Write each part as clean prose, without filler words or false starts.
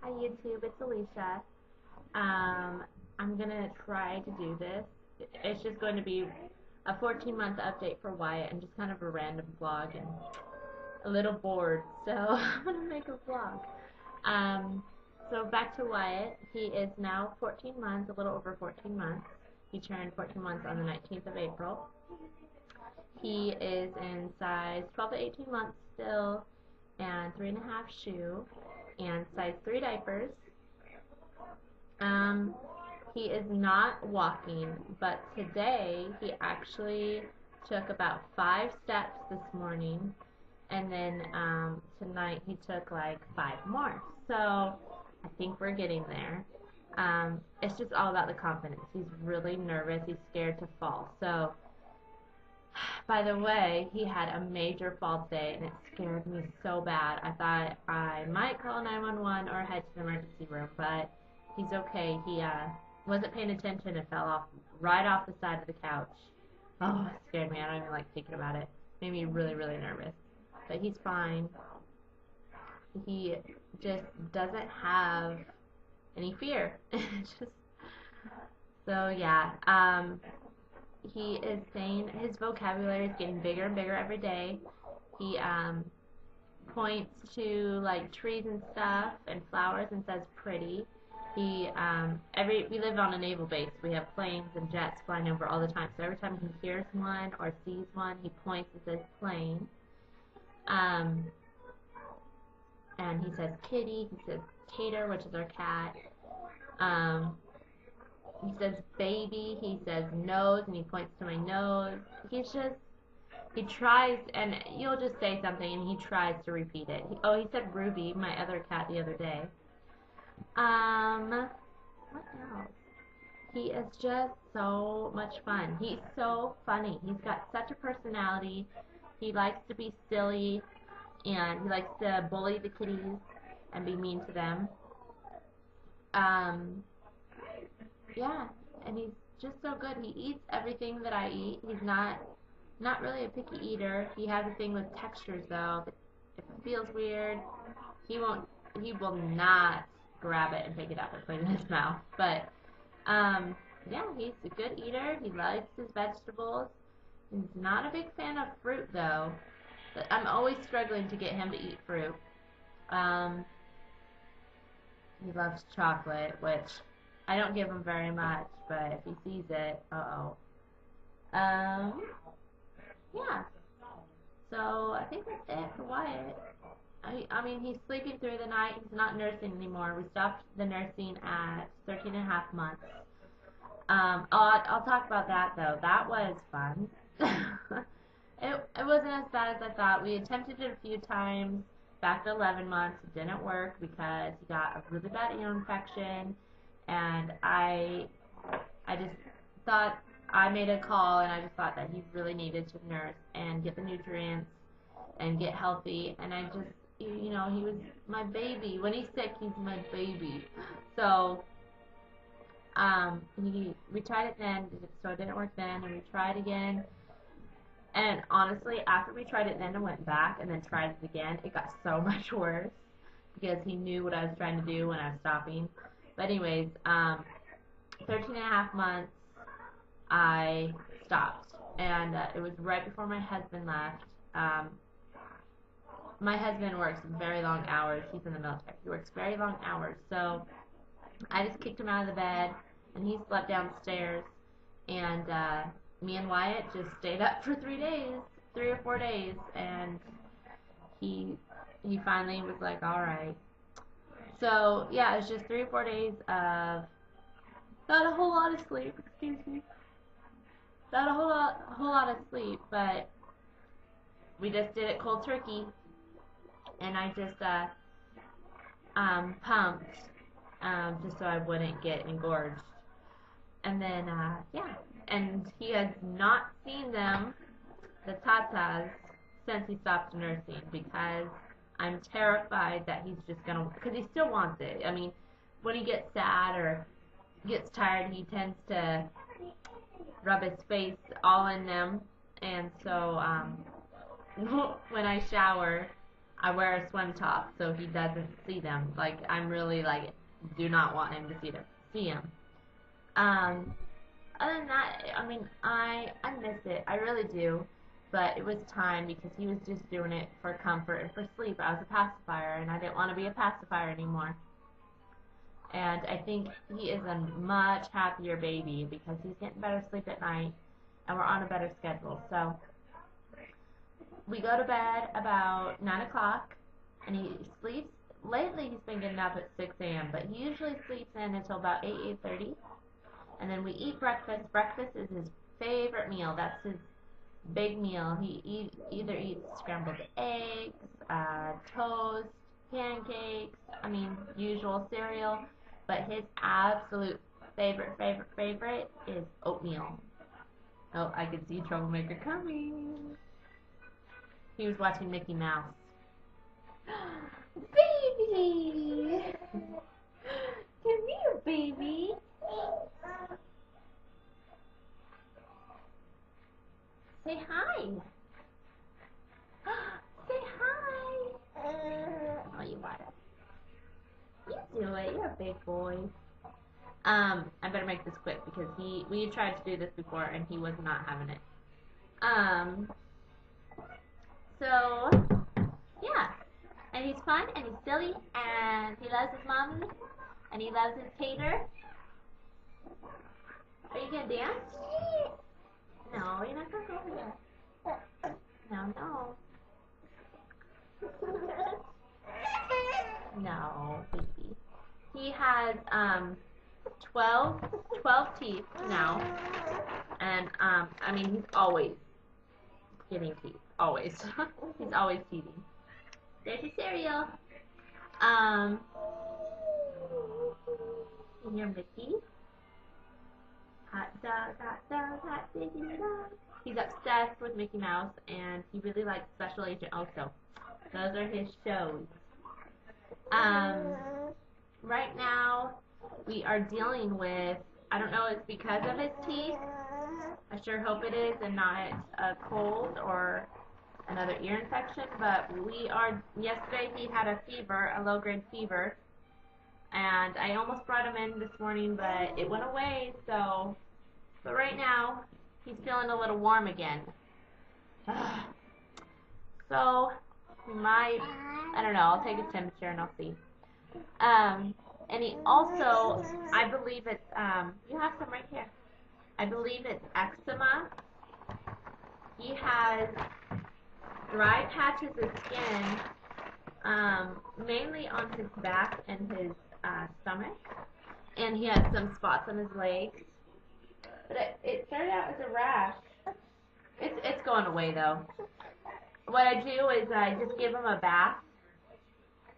Hi YouTube, it's Alicia. I'm gonna try to do this. It's just going to be a 14-month update for Wyatt and just kind of a random vlog and a little bored, so I'm gonna make a vlog. So back to Wyatt. He is now 14 months, a little over 14 months. He turned 14 months on the 19th of April. He is in size 12 to 18 months still, and 3.5 shoe, and size 3 diapers. He is not walking, but today he actually took about 5 steps this morning, and then tonight he took like 5 more. So I think we're getting there. It's just all about the confidence. He's really nervous. He's scared to fall. So, by the way, he had a major fall today, and it scared me so bad. I thought I might call 911 or head to the emergency room, but he's okay. He wasn't paying attention and fell off right off the side of the couch. Oh, it scared me. I don't even like thinking about it. Made me really, really nervous. But he's fine. He just doesn't have any fear. So yeah, he is saying his vocabulary is getting bigger and bigger every day. He points to like trees and stuff and flowers and says pretty. He we live on a naval base. We have planes and jets flying over all the time. So every time he hears one or sees one, he points and says plane. And he says kitty. He says Tater, which is our cat. He says baby. He says nose, and he points to my nose. He tries, and you'll just say something, and he tries to repeat it. He said Ruby, my other cat, the other day. What else? He is just so much fun. He's so funny. He's got such a personality. He likes to be silly, and he likes to bully the kitties and be mean to them. Yeah, and he's just so good. He eats everything that I eat. He's not really a picky eater. He has a thing with textures though. If it feels weird, he will not grab it and pick it up and put it in his mouth. But yeah, he's a good eater. He likes his vegetables. He's not a big fan of fruit though. But I'm always struggling to get him to eat fruit. He loves chocolate, which I don't give him very much, but if he sees it, yeah. So I think that's it for Wyatt. I mean, he's sleeping through the night. He's not nursing anymore. We stopped the nursing at 13.5 months. I'll talk about that though. That was fun. It wasn't as bad as I thought. We attempted it a few times back to 11 months. It didn't work because he got a really bad ear infection, and I just thought I made a call, and I just thought that he really needed to nurse and get the nutrients and get healthy, and I just, you know, he was my baby. When he's sick, he's my baby. So we tried it then, so it didn't work then, and we tried again. And honestly, after we tried it then and went back and then tried it again, it got so much worse because he knew what I was trying to do when I was stopping. But anyways, 13.5 months, I stopped, and it was right before my husband left. My husband works very long hours. He's in the military. He works very long hours, so I just kicked him out of the bed, and he slept downstairs, and me and Wyatt just stayed up for 3 or 4 days, and he finally was like, all right. So yeah, it was just 3 or 4 days of not a whole lot of sleep. Excuse me. Not a whole lot of sleep, but we just did it cold turkey, and I just pumped just so I wouldn't get engorged, and then yeah. And he has not seen them, the tatas, since he stopped nursing, because I'm terrified that he's just gonna, because he still wants it. I mean, when he gets sad or gets tired, he tends to rub his face all in them, and so when I shower, I wear a swim top so he doesn't see them. Like, I'm really, like, do not want him to see them. Um, Other than that, I mean, I miss it. I really do. But it was time because he was just doing it for comfort and for sleep. I was a pacifier, and I didn't want to be a pacifier anymore. And I think he is a much happier baby because he's getting better sleep at night, and we're on a better schedule. So we go to bed about 9 o'clock, and he sleeps. Lately, he's been getting up at 6 a.m., but he usually sleeps in until about 8:30. And then we eat breakfast. Breakfast is his favorite meal. That's his big meal. He either eats scrambled eggs, toast, pancakes, I mean, usual cereal. But his absolute favorite is oatmeal. Oh, I can see Troublemaker coming. He was watching Mickey Mouse. Baby! Come here, baby. Say hi. Say hi. Oh, you want it. You do it. You're a big boy. I better make this quick because we tried to do this before and he was not having it. So yeah, and he's fun and he's silly and he loves his mommy and he loves his tater. Are you gonna dance? No, you're not gonna go over there. No. No, baby. He has 12 teeth now, and I mean he's always getting teeth, always. He's always teething. There's your cereal. And your Mickey. Hot dog, hot diggity dog. He's obsessed with Mickey Mouse, and he really likes Special Agent Oso. Those are his shows. Right now, we are dealing with, I don't know if it's because of his teeth. I sure hope it is and not a cold or another ear infection, but yesterday he had a fever, a low-grade fever, and I almost brought him in this morning, but it went away, but right now, he's feeling a little warm again. So, I don't know, I'll take his temperature and I'll see. And he also, I believe it's, you have some right here. I believe it's eczema. He has dry patches of skin, mainly on his back and his stomach. And he has some spots on his legs. But it started out as a rash. It's going away though. What I do is I just give him a bath.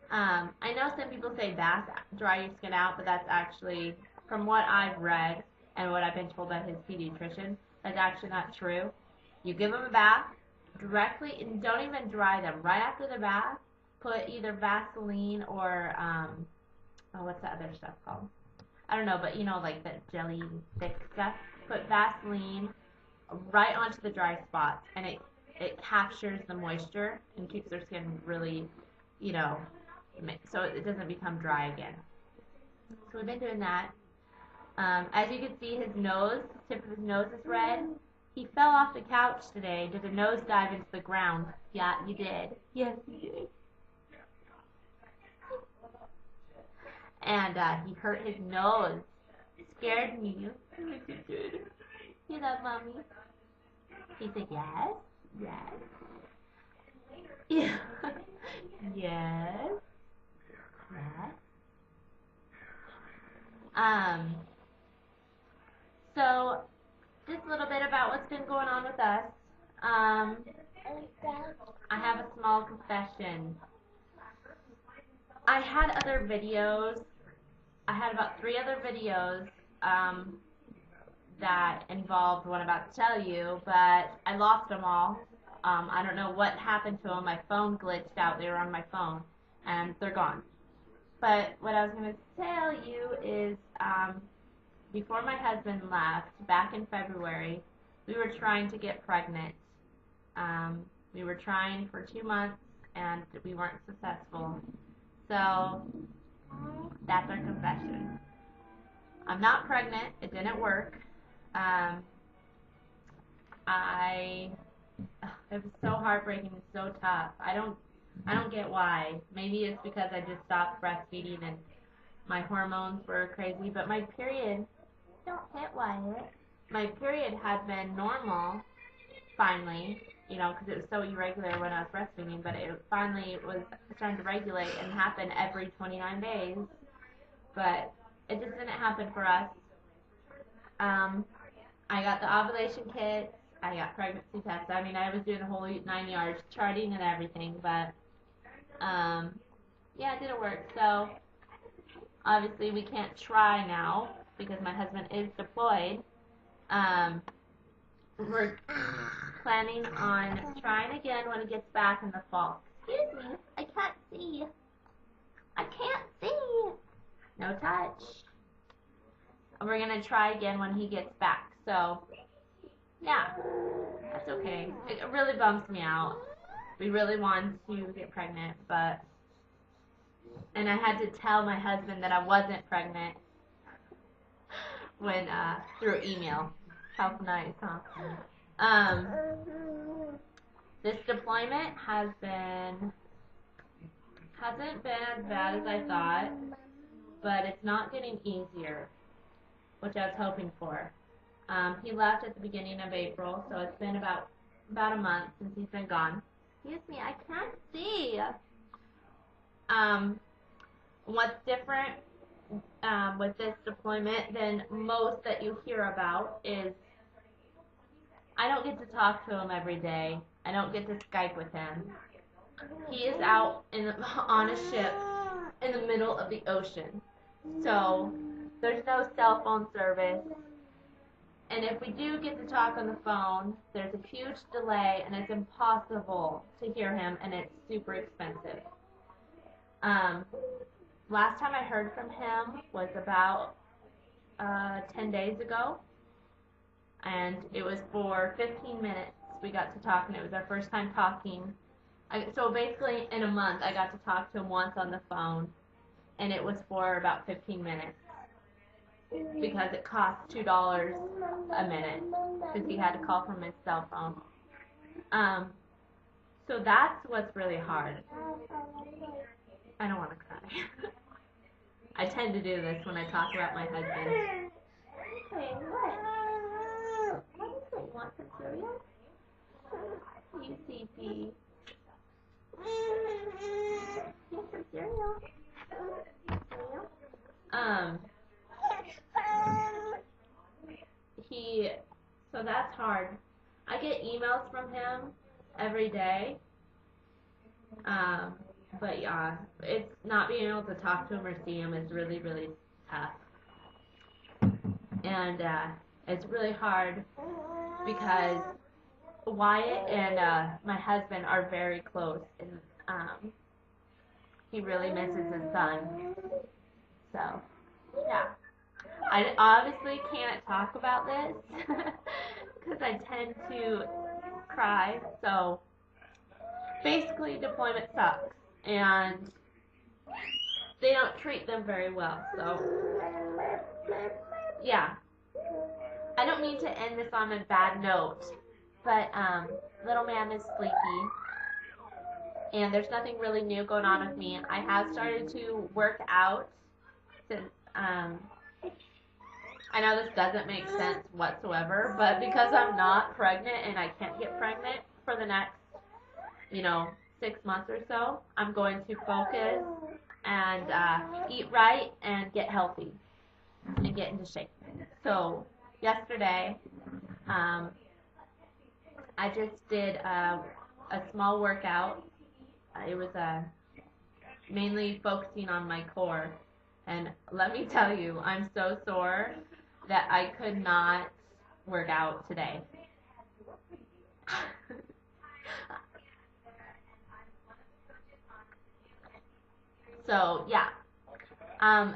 I know some people say bath dry your skin out, but that's actually, from what I've read and what I've been told by his pediatrician, that's actually not true. You give him a bath directly, and don't even dry them. Right after the bath, put either Vaseline or what's that other stuff called? I don't know, but you know, like the jelly thick stuff. Put Vaseline right onto the dry spots, and it captures the moisture and keeps their skin really, so it doesn't become dry again. So we've been doing that. As you can see, his nose, the tip of his nose is red. He fell off the couch today, did a nosedive into the ground. Yeah, you did. Yes, you did. And he hurt his nose. Scared me. Yes, he did. You love mommy? He said, yes. Yeah. Yes. So, just a little bit about what's been going on with us. I have a small confession. I had other videos. I had about 3 other videos that involved what I'm about to tell you, but I lost them all. I don't know what happened to them. My phone glitched out. They were on my phone, and they're gone. But what I was going to tell you is, before my husband left, back in February, we were trying to get pregnant. We were trying for 2 months, and we weren't successful. So that's our confession. I'm not pregnant. It didn't work. Um, it was so heartbreaking and so tough. I don't get why. Maybe it's because I just stopped breastfeeding and my hormones were crazy, but my period, don't hit Wyatt. My period had been normal finally, because it was so irregular when I was breastfeeding, but it finally was starting to regulate and happen every 29 days. But it just didn't happen for us. I got the ovulation kit. I got pregnancy tests. I mean, I was doing the whole 9 yards, charting and everything, but yeah, it didn't work. So obviously we can't try now because my husband is deployed. We're planning on trying again when he gets back in the fall. Excuse me, I can't see. I can't see. No touch. We're going to try again when he gets back. So, yeah, that's okay. It really bums me out. We really wanted to get pregnant, and I had to tell my husband that I wasn't pregnant when through email. How nice, huh? This deployment hasn't been as bad as I thought, but it's not getting easier, which I was hoping for. He left at the beginning of April, so it's been about a month since he's been gone. Excuse me, I can't see. What's different with this deployment than most that you hear about is I don't get to talk to him every day. I don't get to Skype with him. He is out on a ship in the middle of the ocean. So there's no cell phone service. And if we do get to talk on the phone, there's a huge delay and it's impossible to hear him and it's super expensive. Last time I heard from him was about 10 days ago. And it was for 15 minutes we got to talk, and it was our first time talking. So basically, in a month, I got to talk to him once on the phone, and it was for about 15 minutes because it cost $2 a minute because he had to call from his cell phone. So that's what's really hard. I don't want to cry. I tend to do this when I talk about my husband. Okay, what? What is it? You want some cereal? You CP. You want some cereal? So that's hard. I get emails from him every day. But yeah, it's not being able to talk to him or see him is really, really tough. And it's really hard because Wyatt and my husband are very close, and he really misses his son. So, yeah. I obviously can't talk about this because I tend to cry. So, basically, deployment sucks, and they don't treat them very well. So, yeah. I don't mean to end this on a bad note, but little man is sleepy, and there's nothing really new going on with me. I have started to work out since I know this doesn't make sense whatsoever, but because I'm not pregnant and I can't get pregnant for the next, 6 months or so, I'm going to focus and eat right and get healthy and get into shape. So yesterday, I just did a small workout. It was mainly focusing on my core. And let me tell you, I'm so sore that I could not work out today. So, yeah. Um,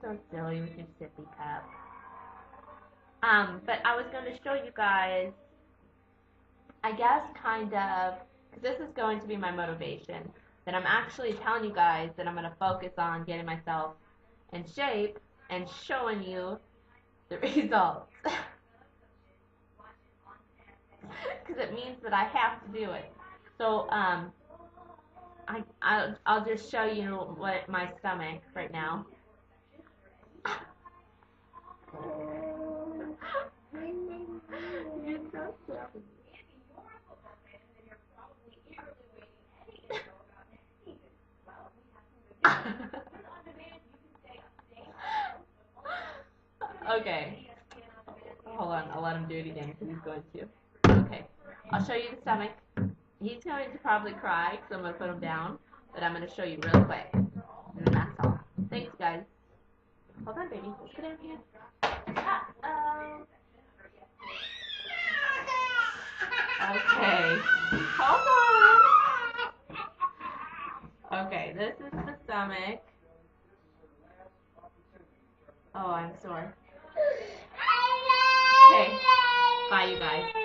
so silly with your sippy cup. But I was going to show you guys, I guess, kind of, because this is going to be my motivation, that I'm actually telling you guys that I'm going to focus on getting myself in shape and showing you the results. Because it means that I have to do it. So, I'll just show you what my stomach right now. You're so silly. Okay. Hold on, I'll let him do it again because he's going to. Okay. I'll show you the stomach. He's going to probably cry, so I'm going to put him down. But I'm going to show you real quick. And that's all. Thanks, guys. Hold on, baby. Let's get in here. Uh-oh. Okay. Hold on. Okay, this is the stomach. Oh, I'm sore. Okay. Bye, you guys.